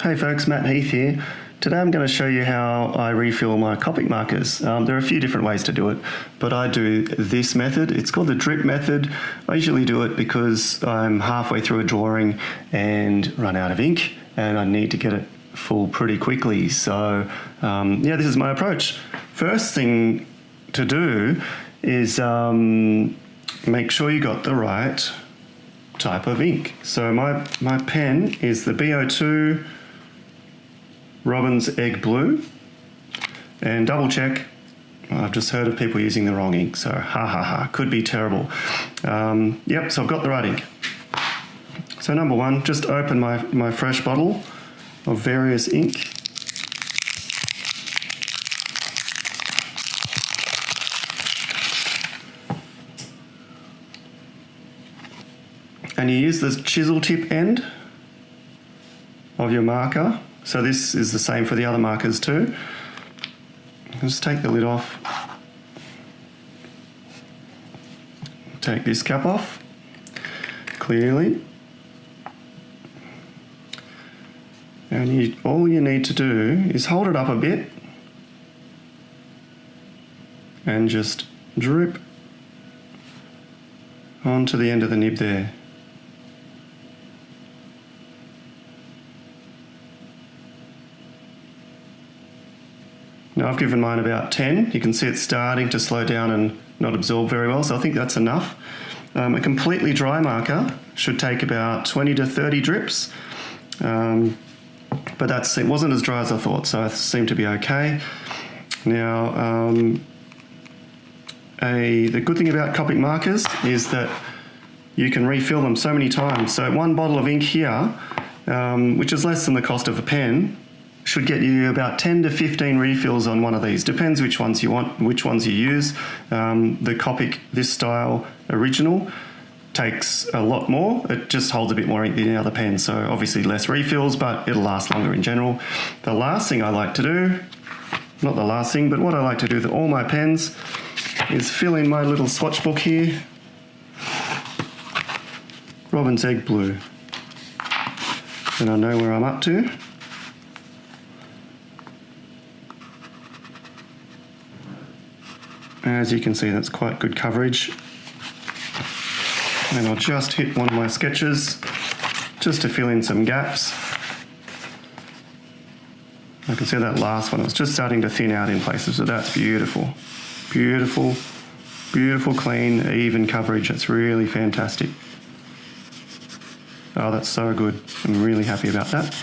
Hey folks, Matt Heath here. Today I'm going to show you how I refill my Copic markers. There are a few different ways to do it, but I do this method. It's called the drip method. I usually do it because I'm halfway through a drawing and run out of ink and I need to get it full pretty quickly. So yeah, this is my approach. First thing to do is make sure you got the right type of ink. So my pen is the BO2 Robin's Egg Blue, and double check, I've just heard of people using the wrong ink, so could be terrible. Yep, so I've got the right ink. So number one, just open my fresh bottle of various ink. And you use the chisel tip end of your marker. So this is the same for the other markers too. Just take the lid off. Take this cap off, clearly. And all you need to do is hold it up a bit and just drip onto the end of the nib there. Now I've given mine about 10. You can see it's starting to slow down and not absorb very well, so I think that's enough. A completely dry marker should take about 20 to 30 drips, but it wasn't as dry as I thought, so it seemed to be okay. Now, the good thing about Copic markers is that you can refill them so many times. So one bottle of ink here, which is less than the cost of a pen, should get you about 10 to 15 refills on one of these. Depends which ones you want, which ones you use. The Copic, this style original, takes a lot more. It just holds a bit more ink than the other pens, so obviously less refills, but it'll last longer in general. The last thing I like to do, not the last thing, but what I like to do with all my pens is fill in my little swatch book here. Robin's Egg Blue. And I know where I'm up to. As you can see, that's quite good coverage. And I'll just hit one of my sketches just to fill in some gaps. I can see that last one, it's just starting to thin out in places, so that's beautiful. Beautiful, beautiful, clean, even coverage. It's really fantastic. Oh, that's so good. I'm really happy about that.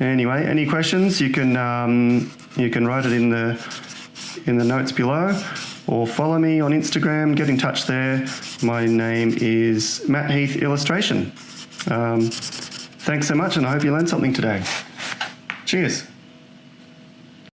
Anyway, any questions, you can write it in the notes below, or follow me on Instagram, get in touch there. My name is Matt Heath Illustration. Thanks so much, and I hope you learned something today. Cheers.